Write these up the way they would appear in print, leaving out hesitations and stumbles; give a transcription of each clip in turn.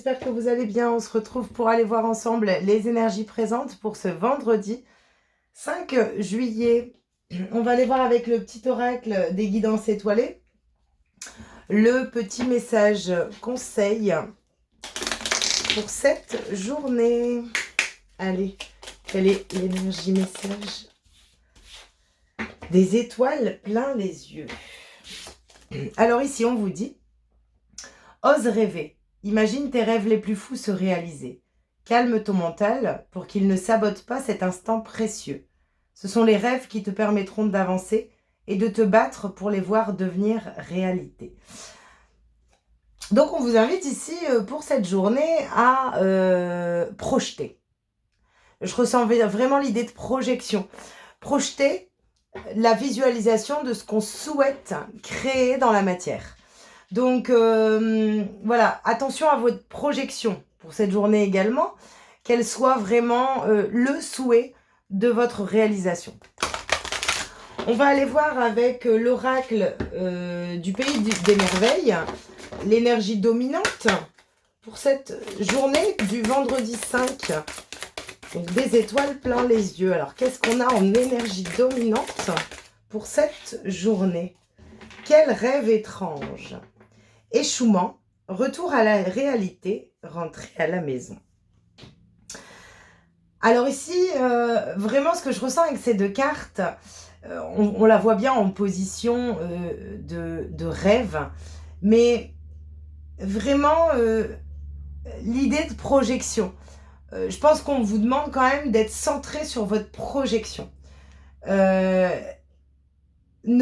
j'espère que vous allez bien. On se retrouve pour aller voir ensemble les énergies présentes pour ce vendredi 5 juillet. On va aller voir avec le petit oracle des guidances étoilées le petit message conseil pour cette journée. Allez, quelle est l'énergie message des étoiles plein les yeux? Alors ici, on vous dit, ose rêver. Imagine tes rêves les plus fous se réaliser. Calme ton mental pour qu'il ne sabote pas cet instant précieux. Ce sont les rêves qui te permettront d'avancer et de te battre pour les voir devenir réalité. Donc on vous invite ici pour cette journée à projeter. Je ressens vraiment l'idée de projection. Projeter la visualisation de ce qu'on souhaite créer dans la matière. Donc voilà, attention à votre projection pour cette journée également, qu'elle soit vraiment le souhait de votre réalisation. On va aller voir avec l'oracle du pays des merveilles, l'énergie dominante pour cette journée du vendredi 5. Donc des étoiles plein les yeux. Alors qu'est-ce qu'on a en énergie dominante pour cette journée? Quel rêve étrange! Échouement, retour à la réalité, rentrer à la maison. Alors ici, vraiment ce que je ressens avec ces deux cartes, on la voit bien en position de rêve, mais vraiment l'idée de projection. Je pense qu'on vous demande quand même d'être centré sur votre projection. Ne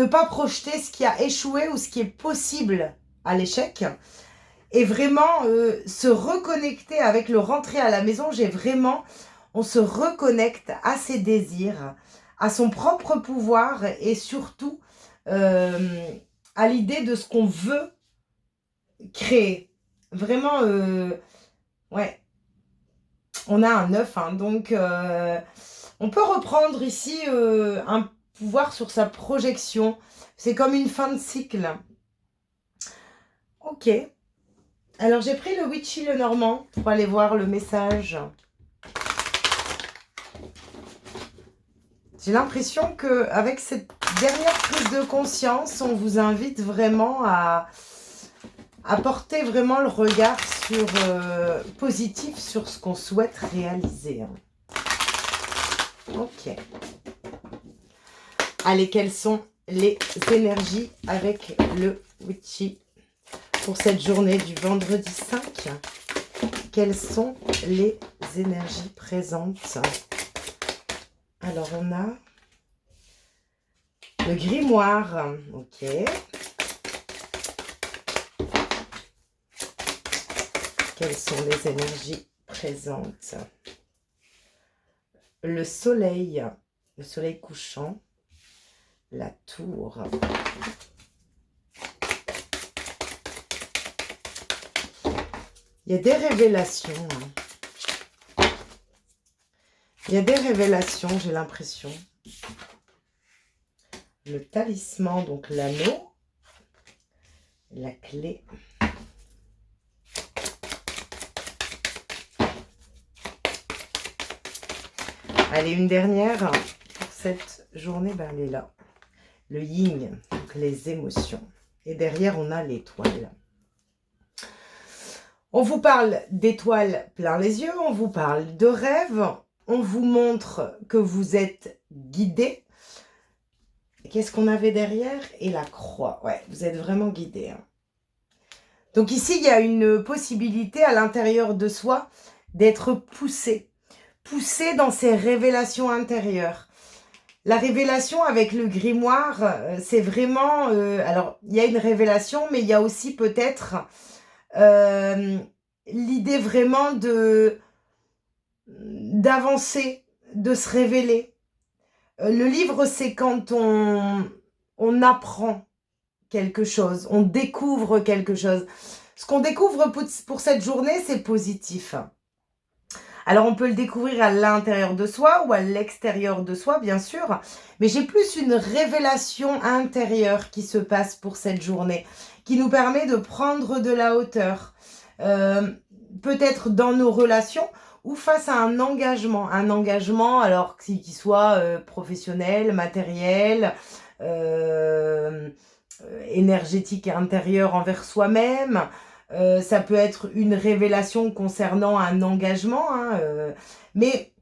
pas projeter ce qui a échoué ou ce qui est possible à l'échec. Et vraiment se reconnecter avec le rentrer à la maison. On se reconnecte à ses désirs, à son propre pouvoir et surtout à l'idée de ce qu'on veut créer. Vraiment, ouais. On a un 9, hein, donc on peut reprendre ici un pouvoir sur sa projection. C'est comme une fin de cycle. Ok. Alors j'ai pris le Witchy le Normand pour aller voir le message. J'ai l'impression qu'avec cette dernière prise de conscience, on vous invite vraiment à porter vraiment le regard sur positif sur ce qu'on souhaite réaliser. Ok. Allez, quelles sont les énergies avec le Witchy pour cette journée du vendredi 5? Quelles sont les énergies présentes? Alors, on a le grimoire. Ok. Quelles sont les énergies présentes? Le soleil couchant, la tour. Il y a des révélations. Il y a des révélations, j'ai l'impression. Le talisman, donc l'anneau, la clé. Allez, une dernière pour cette journée, ben, elle est là. Le yin, donc les émotions. Et derrière, on a l'étoile. On vous parle d'étoiles plein les yeux, on vous parle de rêves, on vous montre que vous êtes guidé. Qu'est-ce qu'on avait derrière? Et la croix. Ouais, vous êtes vraiment guidé. Hein. Donc ici, il y a une possibilité à l'intérieur de soi d'être poussé dans ses révélations intérieures. La révélation avec le grimoire, c'est vraiment... alors, il y a une révélation, mais il y a aussi peut-être l'idée vraiment d'avancer, de se révéler. Le livre, c'est quand on apprend quelque chose, on découvre quelque chose. Ce qu'on découvre pour cette journée, c'est positif. Alors, on peut le découvrir à l'intérieur de soi ou à l'extérieur de soi, bien sûr. Mais j'ai plus une révélation intérieure qui se passe pour cette journée, qui nous permet de prendre de la hauteur, peut-être dans nos relations ou face à un engagement alors qu'il soit professionnel, matériel, énergétique et intérieur envers soi-même. Ça peut être une révélation concernant un engagement, hein, mais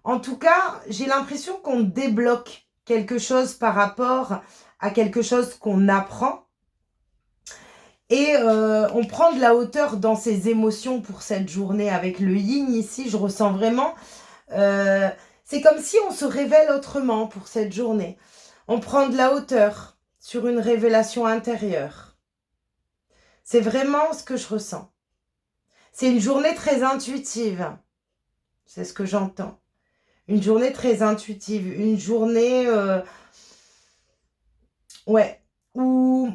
en tout cas, j'ai l'impression qu'on débloque quelque chose par rapport à quelque chose qu'on apprend. Et on prend de la hauteur dans ses émotions pour cette journée. Avec le yin ici, je ressens vraiment... c'est comme si on se révèle autrement pour cette journée. On prend de la hauteur sur une révélation intérieure. C'est vraiment ce que je ressens. C'est une journée très intuitive. C'est ce que j'entends. Une journée très intuitive. Une journée... ouais. Où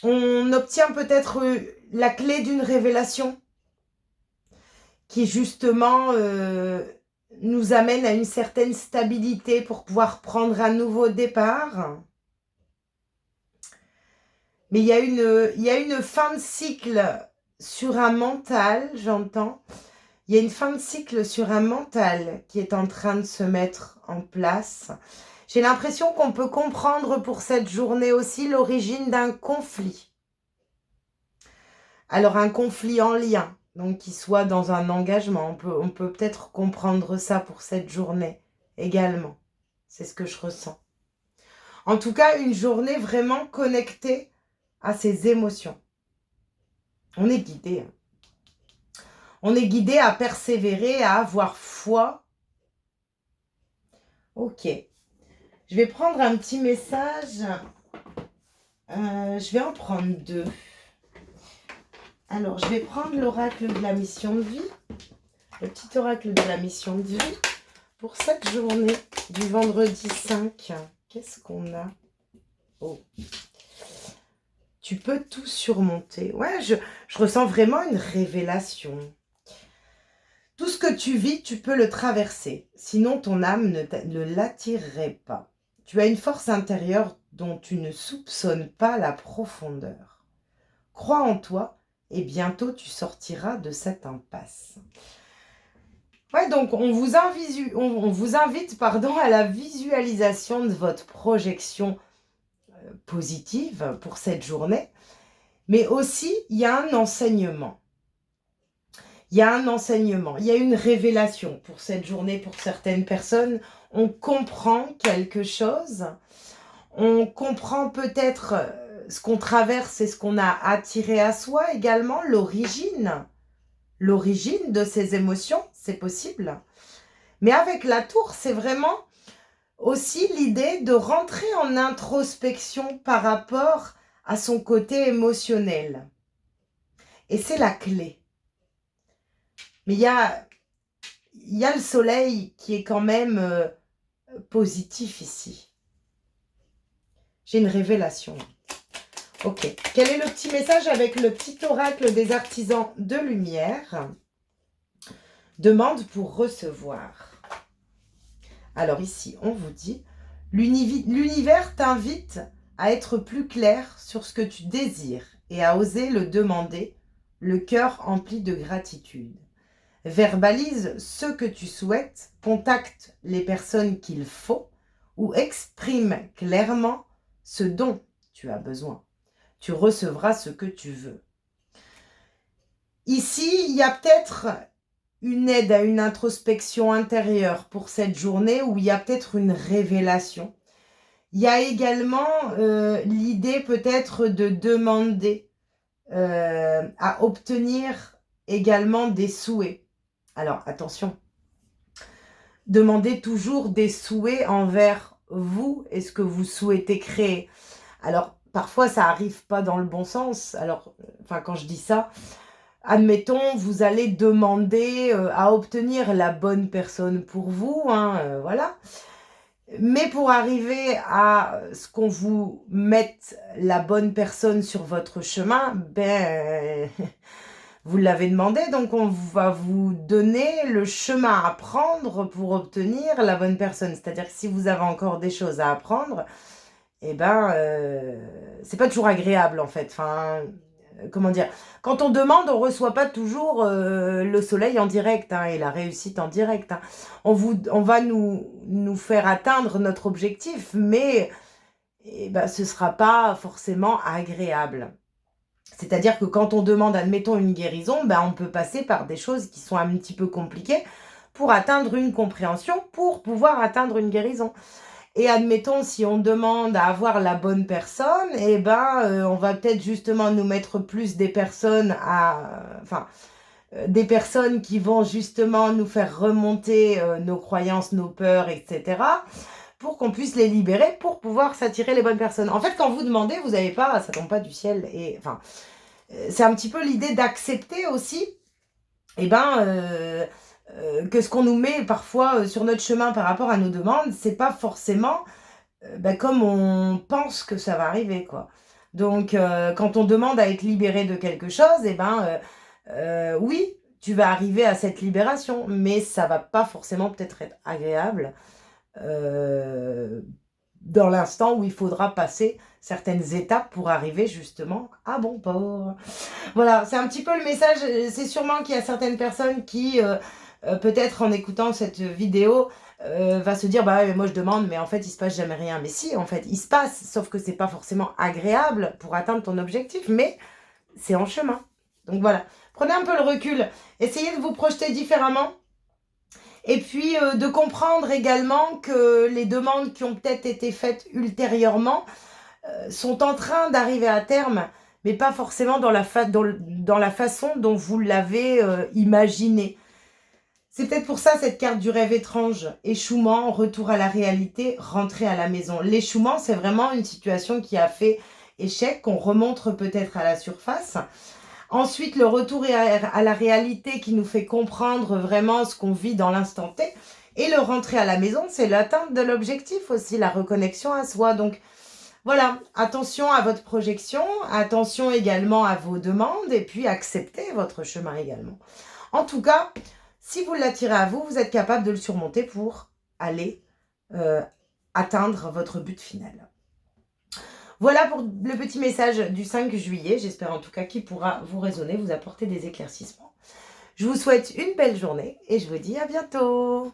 on obtient peut-être la clé d'une révélation qui justement nous amène à une certaine stabilité pour pouvoir prendre un nouveau départ. Mais il y a une fin de cycle sur un mental, j'entends. Il y a une fin de cycle sur un mental qui est en train de se mettre en place. J'ai l'impression qu'on peut comprendre pour cette journée aussi l'origine d'un conflit. Alors un conflit en lien, donc qui soit dans un engagement. On peut peut-être comprendre ça pour cette journée également. C'est ce que je ressens. En tout cas, une journée vraiment connectée à ses émotions. On est guidé. On est guidé à persévérer, à avoir foi. Ok. Je vais prendre un petit message. Je vais en prendre deux. Alors, je vais prendre l'oracle de la mission de vie. Le petit oracle de la mission de vie. Pour cette journée du vendredi 5. Qu'est-ce qu'on a? Oh. Tu peux tout surmonter. Ouais, je ressens vraiment une révélation. Tout ce que tu vis, tu peux le traverser. Sinon, ton âme ne l'attirerait pas. Tu as une force intérieure dont tu ne soupçonnes pas la profondeur. Crois en toi et bientôt tu sortiras de cette impasse. Ouais, donc on vous invite à la visualisation de votre projection positive pour cette journée. Mais aussi, il y a un enseignement. Il y a un enseignement, il y a une révélation pour cette journée, pour certaines personnes. On comprend quelque chose, on comprend peut-être ce qu'on traverse et ce qu'on a attiré à soi également, l'origine de ces émotions, c'est possible. Mais avec la tour, c'est vraiment aussi l'idée de rentrer en introspection par rapport à son côté émotionnel. Et c'est la clé. Mais il y a le soleil qui est quand même positif ici. J'ai une révélation. Ok. Quel est le petit message avec le petit oracle des artisans de lumière? Demande pour recevoir. Alors ici, on vous dit, l'univers t'invite à être plus clair sur ce que tu désires et à oser le demander, le cœur empli de gratitude. Verbalise ce que tu souhaites, contacte les personnes qu'il faut ou exprime clairement ce dont tu as besoin. Tu recevras ce que tu veux. Ici, il y a peut-être une aide à une introspection intérieure pour cette journée où il y a peut-être une révélation. Il y a également l'idée peut-être de demander à obtenir également des souhaits. Alors, attention, demandez toujours des souhaits envers vous et ce que vous souhaitez créer. Alors, parfois, ça n'arrive pas dans le bon sens. Alors, quand je dis ça, admettons, vous allez demander à obtenir la bonne personne pour vous, hein, voilà. Mais pour arriver à ce qu'on vous mette la bonne personne sur votre chemin, vous l'avez demandé, donc on va vous donner le chemin à prendre pour obtenir la bonne personne. C'est-à-dire que si vous avez encore des choses à apprendre, c'est pas toujours agréable en fait. comment dire, quand on demande, on reçoit pas toujours le soleil en direct hein, et la réussite en direct. Hein. On va nous faire atteindre notre objectif, mais ce ne sera pas forcément agréable. C'est-à-dire que quand on demande, admettons, une guérison, on peut passer par des choses qui sont un petit peu compliquées pour atteindre une compréhension, pour pouvoir atteindre une guérison. Et admettons, si on demande à avoir la bonne personne, on va peut-être justement nous mettre plus des personnes des personnes qui vont justement nous faire remonter nos croyances, nos peurs, etc. pour qu'on puisse les libérer, pour pouvoir s'attirer les bonnes personnes. En fait, quand vous demandez, vous n'avez pas, ça tombe pas du ciel. Et enfin, c'est un petit peu l'idée d'accepter aussi, que ce qu'on nous met parfois sur notre chemin par rapport à nos demandes, c'est pas forcément comme on pense que ça va arriver, quoi. Donc, quand on demande à être libéré de quelque chose, oui, tu vas arriver à cette libération, mais ça va pas forcément peut-être être agréable dans l'instant où il faudra passer certaines étapes pour arriver justement à bon port. Voilà, c'est un petit peu le message. C'est sûrement qu'il y a certaines personnes qui, peut-être en écoutant cette vidéo, va se dire bah ouais, mais moi je demande, mais en fait il se passe jamais rien. Mais si, en fait, il se passe, sauf que c'est pas forcément agréable pour atteindre ton objectif, mais c'est en chemin. Donc voilà, prenez un peu le recul, essayez de vous projeter différemment. Et puis de comprendre également que les demandes qui ont peut-être été faites ultérieurement sont en train d'arriver à terme, mais pas forcément dans la façon dont vous l'avez imaginé. C'est peut-être pour ça cette carte du rêve étrange, échouement, retour à la réalité, rentrer à la maison. L'échouement, c'est vraiment une situation qui a fait échec, qu'on remonte peut-être à la surface. Ensuite, le retour à la réalité qui nous fait comprendre vraiment ce qu'on vit dans l'instant T. Et le rentrer à la maison, c'est l'atteinte de l'objectif aussi, la reconnexion à soi. Donc voilà, attention à votre projection, attention également à vos demandes et puis acceptez votre chemin également. En tout cas, si vous l'attirez à vous, vous êtes capable de le surmonter pour aller atteindre votre but final. Voilà pour le petit message du 5 juillet. J'espère en tout cas qu'il pourra vous résonner, vous apporter des éclaircissements. Je vous souhaite une belle journée et je vous dis à bientôt.